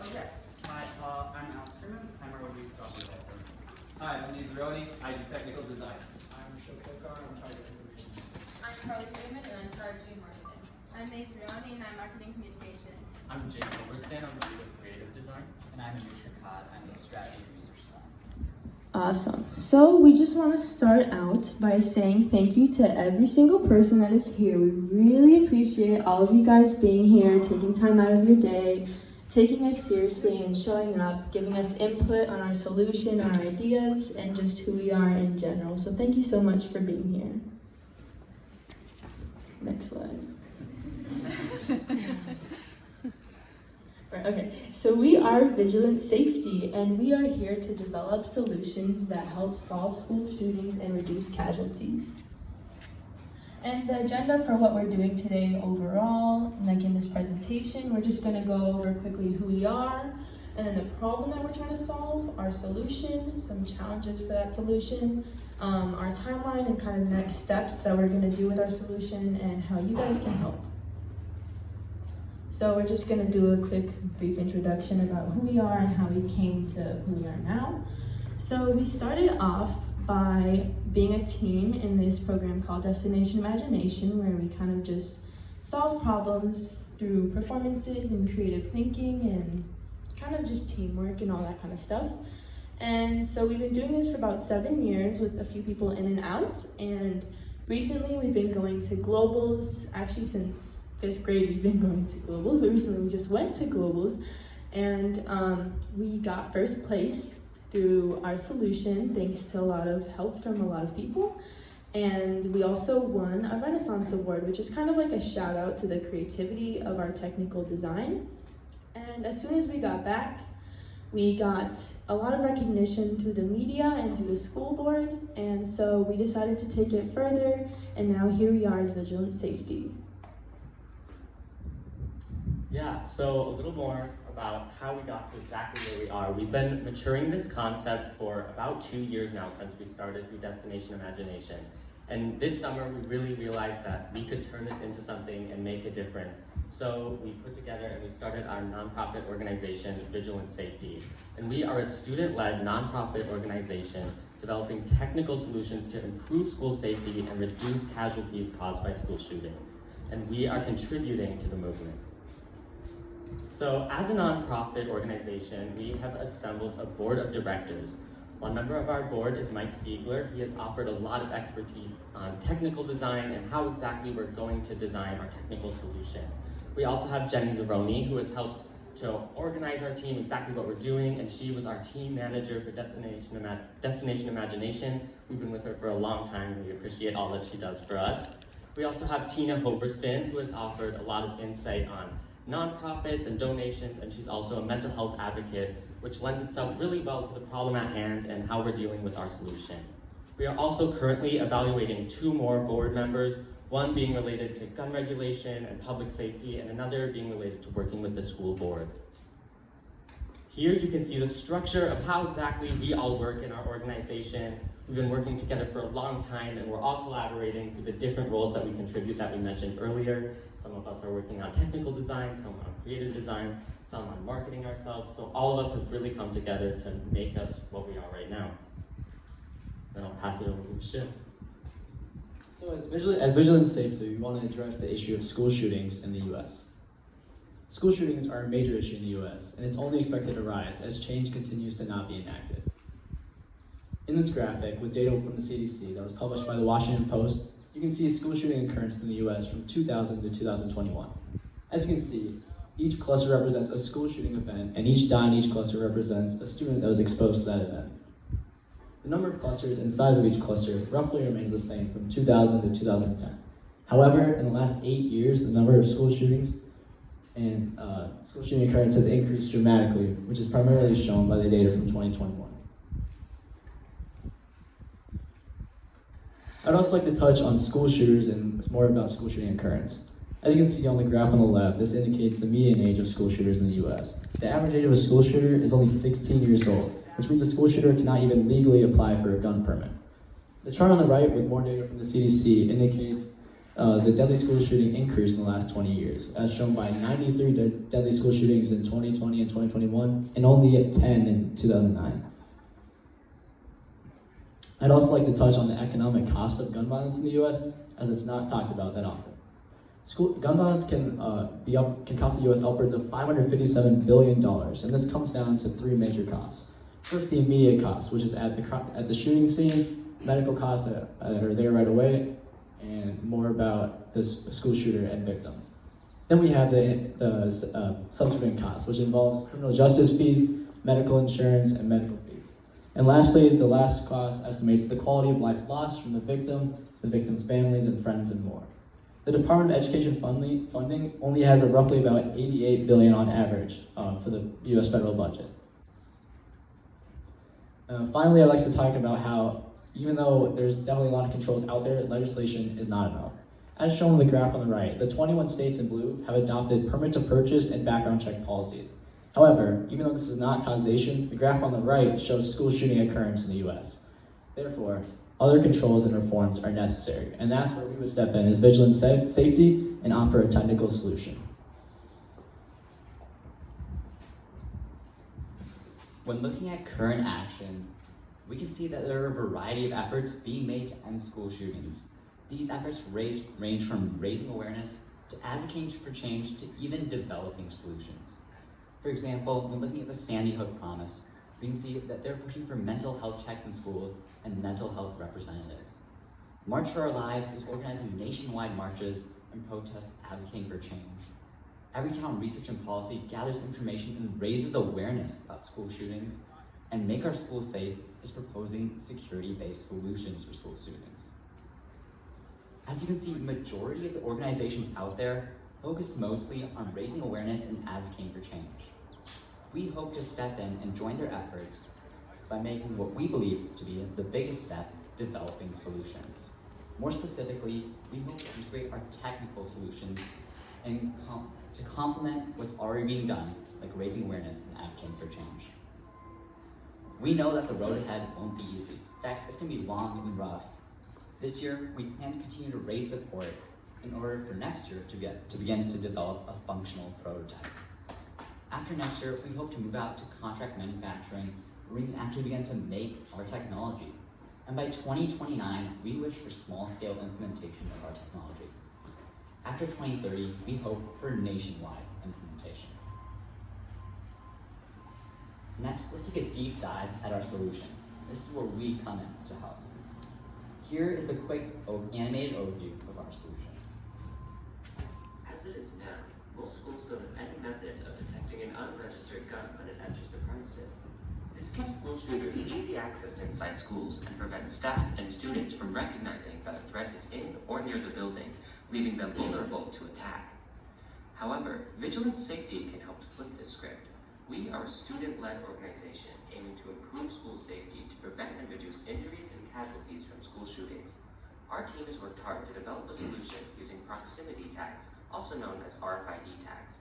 Okay. Hi, I'm Alexander. I'm a review software developer. Hi, my name is Roni. I do technical design. I'm Shokokar, I'm target information. I'm Carly Freeman and I'm charged in marketing. I'm Mace Rioni and I'm marketing communication. I'm Jake Overstan, I'm the lead of creative design. And I'm Anushka Khat, I'm the strategy and research design. Awesome. So we just want to start out by saying thank you to every single person that is here. We really appreciate all of you guys being here, taking time out of your day, taking us seriously and showing up, giving us input on our solution, our ideas, and just who we are in general. So thank you so much for being here. Next slide. Okay, so we are Vigilance Safety, and we are here to develop solutions that help solve school shootings and reduce casualties. And the agenda for what we're doing today overall, like in this presentation, we're just going to go over quickly who we are, and then the problem that we're trying to solve, our solution, some challenges for that solution, our timeline and kind of next steps that we're going to do with our solution, and how you guys can help. So we're just going to do a quick brief introduction about who we are and how we came to who we are now. So we started off by being a team in this program called Destination Imagination, where we kind of just solve problems through performances and creative thinking and kind of just teamwork and all that kind of stuff. And so we've been doing this for about 7 years with a few people in and out. And recently we've been going to globals, actually since 5th grade we've been going to globals, but recently we just went to globals, and we got first place through our solution thanks to a lot of help from a lot of people. And we also won a Renaissance Award, which is kind of like a shout out to the creativity of our technical design. And as soon as we got back, we got a lot of recognition through the media and through the school board, and so we decided to take it further, and now here we are as Vigilance Safety. Yeah, so a little more about how we got to exactly where we are. We've been maturing this concept for about 2 years now since we started through Destination Imagination. And this summer we really realized that we could turn this into something and make a difference. So we put together and we started our nonprofit organization, Vigilance Safety. And we are a student-led nonprofit organization developing technical solutions to improve school safety and reduce casualties caused by school shootings. And we are contributing to the movement. So as a nonprofit organization, we have assembled a board of directors. One member of our board is Mike Siegler. He has offered a lot of expertise on technical design and how exactly we're going to design our technical solution. We also have Jenny Zeroni, who has helped to organize our team, exactly what we're doing, and she was our team manager for Destination Imagination. We've been with her for a long time, and we appreciate all that she does for us. We also have Tina Hoverston, who has offered a lot of insight on nonprofits and donations, and she's also a mental health advocate, which lends itself really well to the problem at hand and how we're dealing with our solution. We are also currently evaluating 2 more board members, one being related to gun regulation and public safety, and another being related to working with the school board. Here you can see the structure of how exactly we all work in our organization. We've been working together for a long time, and we're all collaborating through the different roles that we contribute that we mentioned earlier. Some of us are working on technical design, some on creative design, some on marketing ourselves. So all of us have really come together to make us what we are right now. Then I'll pass it over to Michelle. So as Vigilance Safety, we want to address the issue of school shootings in the U.S. School shootings are a major issue in the U.S., and it's only expected to rise as change continues to not be enacted. In this graphic, with data from the CDC that was published by the Washington Post, you can see a school shooting occurrence in the U.S. from 2000 to 2021. As you can see, each cluster represents a school shooting event, and each dot in each cluster represents a student that was exposed to that event. The number of clusters and size of each cluster roughly remains the same from 2000 to 2010. However, in the last 8 years, the number of school shootings and school shooting occurrence has increased dramatically, which is primarily shown by the data from 2021. I'd also like to touch on school shooters and more about school shooting occurrence. As you can see on the graph on the left, this indicates the median age of school shooters in the US. The average age of a school shooter is only 16 years old, which means a school shooter cannot even legally apply for a gun permit. The chart on the right with more data from the CDC indicates the deadly school shooting increased in the last 20 years, as shown by 93 deadly school shootings in 2020 and 2021, and only at 10 in 2009. I'd also like to touch on the economic cost of gun violence in the U.S., as it's not talked about that often. Gun violence can cost the U.S. upwards of $557 billion, and this comes down to three major costs. First, the immediate cost, which is at the shooting scene, medical costs that are there right away, and more about the school shooter and victims. Then we have the subsequent costs, which involves criminal justice fees, medical insurance, and medical fees. And lastly, the last cost estimates the quality of life lost from the victim's families and friends, and more. The Department of Education funding only has roughly about $88 billion on average for the U.S. federal budget. Finally, I'd like to talk about how, even though there's definitely a lot of controls out there, legislation is not enough. As shown in the graph on the right, the 21 states in blue have adopted permit to purchase and background check policies. However, even though this is not causation, the graph on the right shows school shooting occurrence in the U.S. Therefore, other controls and reforms are necessary, and that's where we would step in as vigilance safety and offer a technical solution. When looking at current action, we can see that there are a variety of efforts being made to end school shootings. These efforts range from raising awareness to advocating for change to even developing solutions. For example, when looking at the Sandy Hook Promise, we can see that they're pushing for mental health checks in schools and mental health representatives. March for Our Lives is organizing nationwide marches and protests advocating for change. Everytown Research and Policy gathers information and raises awareness about school shootings, and Make Our Schools Safe is proposing security-based solutions for school shootings. As you can see, the majority of the organizations out there focus mostly on raising awareness and advocating for change. We hope to step in and join their efforts by making what we believe to be the biggest step, developing solutions. More specifically, we hope to integrate our technical solutions and to complement what's already being done, like raising awareness and advocating for change. We know that the road ahead won't be easy. In fact, it's going to be long and rough. This year, we plan to continue to raise support in order for next year to begin to develop a functional prototype. After next year, we hope to move out to contract manufacturing, where we can actually begin to make our technology. And by 2029, we wish for small-scale implementation of our technology. After 2030, we hope for nationwide implementation. Next, let's take a deep dive at our solution. This is where we come in to help. Here is a quick animated overview of our solution. As it is now, most schools don't have any method of detecting an unregistered gun when it enters the premises. This gives school shooters easy access inside schools and prevents staff and students from recognizing that a threat is in or near the building, leaving them vulnerable to attack. However, Vigilance Safety can help flip this script. We are a student-led organization aiming to improve school safety to prevent and reduce injuries and casualties from school shootings. Our team has worked hard to develop a solution using proximity tags, also known as RFID tags.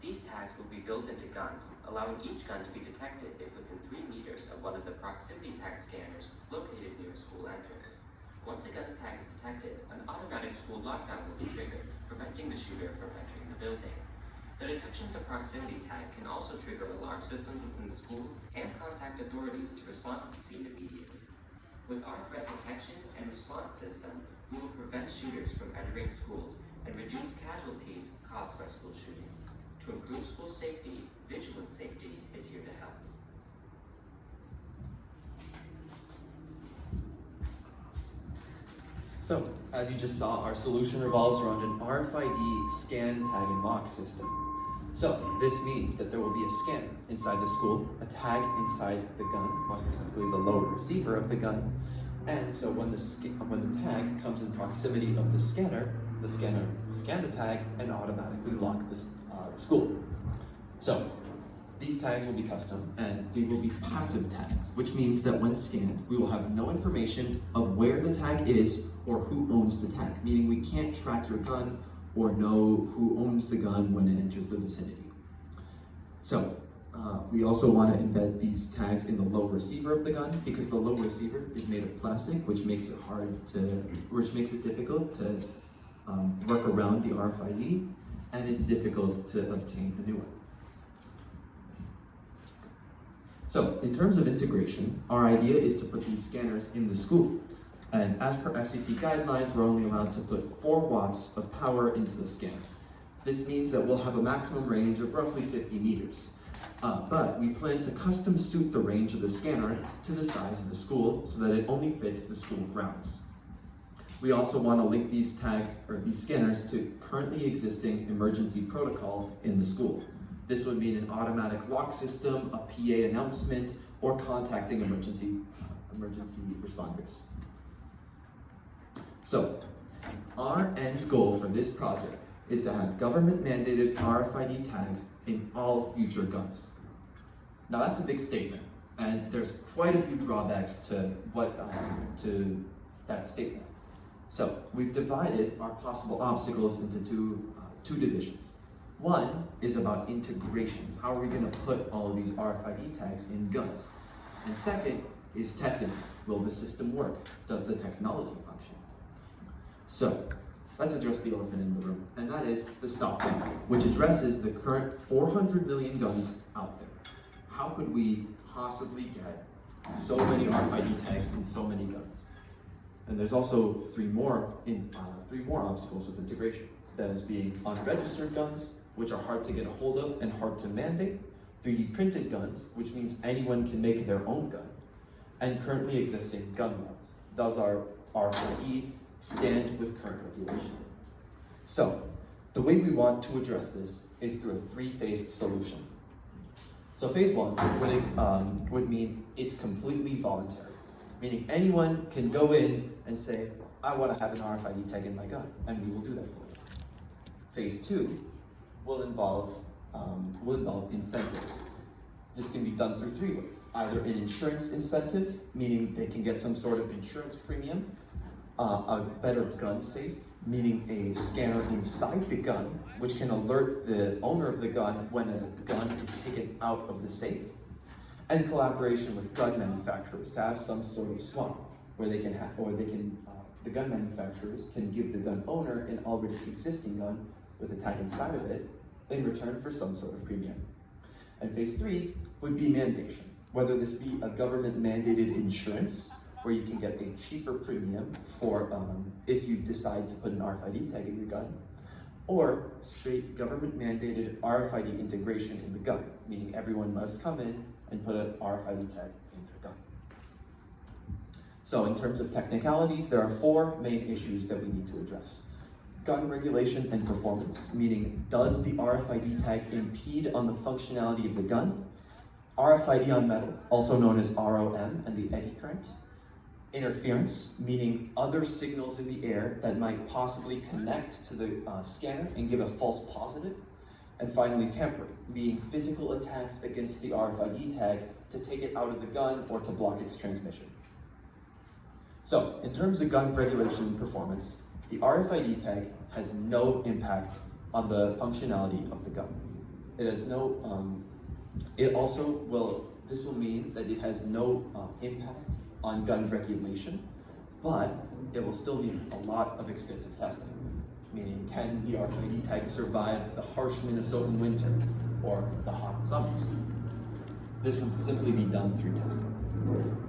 These tags will be built into guns, allowing each gun to be detected if within 3 meters of one of the proximity tag scanners located near a school entrance. Once a gun's tag is detected, an automatic school lockdown will be triggered, preventing the shooter from entering the building. The detection of the proximity tag can also trigger alarm systems within the school and contact authorities to respond to the scene immediately. With our threat detection and response system, we will prevent shooters from entering schools and reduce casualties caused by school shootings. To improve school safety, Vigilance Safety is here to help. So, as you just saw, our solution revolves around an RFID scan, tag, and lock system. So, this means that there will be a scanner inside the school, a tag inside the gun, more specifically the lower receiver of the gun. And so when the tag comes in proximity of the scanner scan the tag and automatically lock the school. So, these tags will be custom and they will be passive tags, which means that when scanned, we will have no information of where the tag is or who owns the tag, meaning we can't track your gun or know who owns the gun when it enters the vicinity. So, we also want to embed these tags in the low receiver of the gun because the low receiver is made of plastic, which makes it difficult to work around the RFID, and it's difficult to obtain the new one. So, in terms of integration, our idea is to put these scanners in the school. And as per FCC guidelines, we're only allowed to put 4 watts of power into the scanner. This means that we'll have a maximum range of roughly 50 meters. But we plan to custom suit the range of the scanner to the size of the school so that it only fits the school grounds. We also want to link these tags or these scanners to currently existing emergency protocol in the school. This would mean an automatic lock system, a PA announcement, or contacting emergency responders. So, our end goal for this project is to have government-mandated RFID tags in all future guns. Now that's a big statement, and there's quite a few drawbacks to that statement. So, we've divided our possible obstacles into two divisions. One is about integration. How are we going to put all of these RFID tags in guns? And second is technical. Will the system work? Does the technology function? So, let's address the elephant in the room, and that is the stop ban, which addresses the current 400 million guns out there. How could we possibly get so many RFID tags in so many guns? And there's also three more obstacles with integration. That is being unregistered guns, which are hard to get a hold of and hard to mandate, 3D printed guns, which means anyone can make their own gun, and currently existing gun laws. Those are R4E, stand with current regulation. So, the way we want to address this is through a 3-phase solution. So phase 1 would mean it's completely voluntary, meaning anyone can go in and say, I want to have an RFID tag in my gun, and we will do that for you. Phase 2 will involve incentives. This can be done through 3 ways. Either an insurance incentive, meaning they can get some sort of insurance premium, a better gun safe, meaning a scanner inside the gun, which can alert the owner of the gun when a gun is taken out of the safe, and collaboration with gun manufacturers to have some sort of swap where the gun manufacturers can give the gun owner an already existing gun with a tag inside of it in return for some sort of premium. And phase 3 would be mandation, whether this be a government mandated insurance where you can get a cheaper premium for if you decide to put an RFID tag in your gun, or straight government mandated RFID integration in the gun, meaning everyone must come in and put an RFID tag in their gun. So in terms of technicalities, there are 4 main issues that we need to address. Gun regulation and performance, meaning does the RFID tag impede on the functionality of the gun? RFID on metal, also known as ROM and the eddy current. Interference, meaning other signals in the air that might possibly connect to the scanner and give a false positive. And finally, tampering, meaning physical attacks against the RFID tag to take it out of the gun or to block its transmission. So, in terms of gun regulation and performance, the RFID tag has no impact on the functionality of the gun. It has no, this will mean that it has no impact on gun regulation, but it will still need a lot of extensive testing. Meaning, can the RFID tag survive the harsh Minnesotan winter or the hot summers? This will simply be done through testing.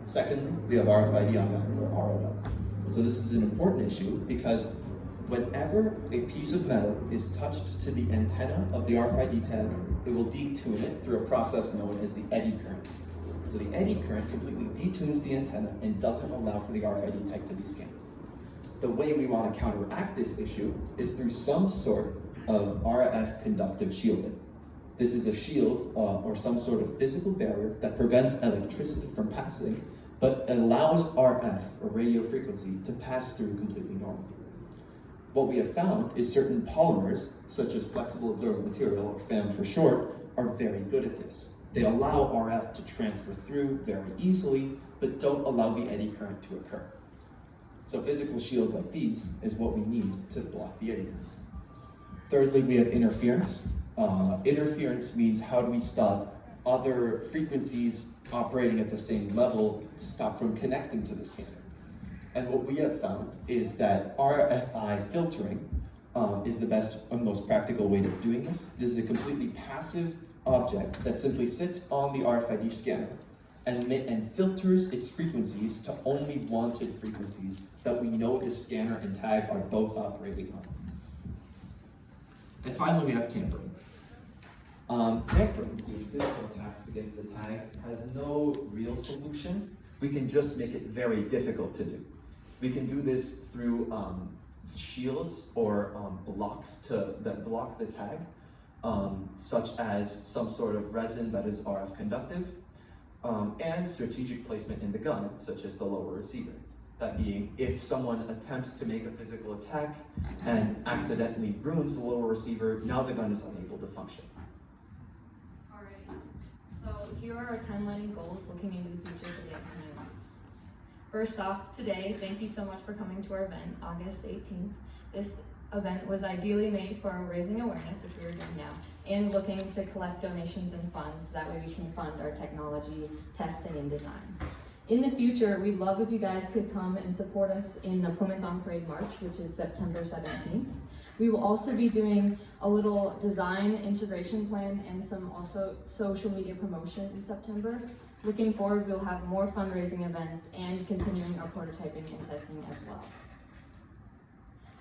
Secondly, we have RFID on metal, or ROM. So this is an important issue because whenever a piece of metal is touched to the antenna of the RFID tag, it will detune it through a process known as the eddy current. So the eddy current completely detunes the antenna and doesn't allow for the RFID tag to be scanned. The way we want to counteract this issue is through some sort of RF conductive shielding. This is a shield or some sort of physical barrier that prevents electricity from passing, but allows RF, or radio frequency, to pass through completely normally. What we have found is certain polymers, such as flexible absorbent material, or FAM for short, are very good at this. They allow RF to transfer through very easily, but don't allow the eddy current to occur. So physical shields like these is what we need to block the eddy current. Thirdly, we have interference. Interference means how do we stop other frequencies operating at the same level to stop from connecting to the scanner. And what we have found is that RFI filtering is the best and most practical way of doing this. This is a completely passive object that simply sits on the RFID scanner and filters its frequencies to only wanted frequencies that we know the scanner and tag are both operating on. And finally, we have tampering. Tampering, being physical attacks against the tag, has no real solution. We can just make it very difficult to do. We can do this through shields or blocks that block the tag, such as some sort of resin that is RF conductive, and strategic placement in the gun, such as the lower receiver. That being, if someone attempts to make a physical attack and accidentally ruins the lower receiver, now the gun is unable to function. Alright, so here are our timelining goals looking into the future for the upcoming months. First off, today, thank you so much for coming to our event, August 18th. This event was ideally made for raising awareness, which we are doing now, and looking to collect donations and funds, that way we can fund our technology testing and design. In the future, we'd love if you guys could come and support us in the Plymouth on Parade March, which is September 17th. We will also be doing a little design integration plan and some also social media promotion in September. Looking forward, we'll have more fundraising events and continuing our prototyping and testing as well.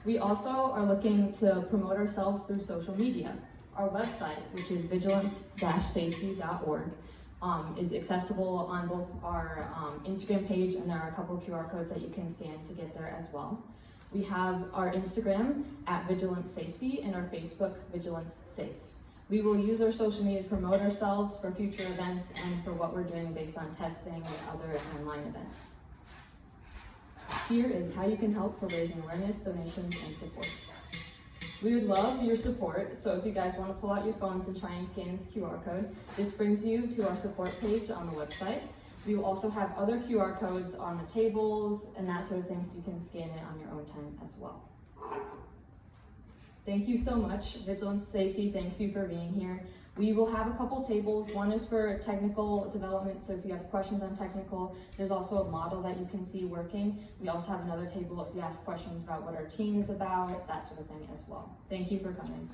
We also are looking to promote ourselves through social media. Our website, which is vigilance-safety.org, is accessible on both our Instagram page, and there are a couple QR codes that you can scan to get there as well. We have our Instagram at Vigilance Safety and our Facebook Vigilance Safe. We will use our social media to promote ourselves for future events and for what we're doing based on testing and other timeline events. Here is how you can help for raising awareness, donations, and support. We would love your support, so if you guys want to pull out your phones and try and scan this QR code, this brings you to our support page on the website. We will also have other QR codes on the tables and that sort of thing, so you can scan it on your own time as well. Thank you so much. Vigilance Safety, thanks you for being here. We will have a couple tables. One is for technical development, so if you have questions on technical, there's also a model that you can see working. We also have another table if you ask questions about what our team is about, that sort of thing as well. Thank you for coming.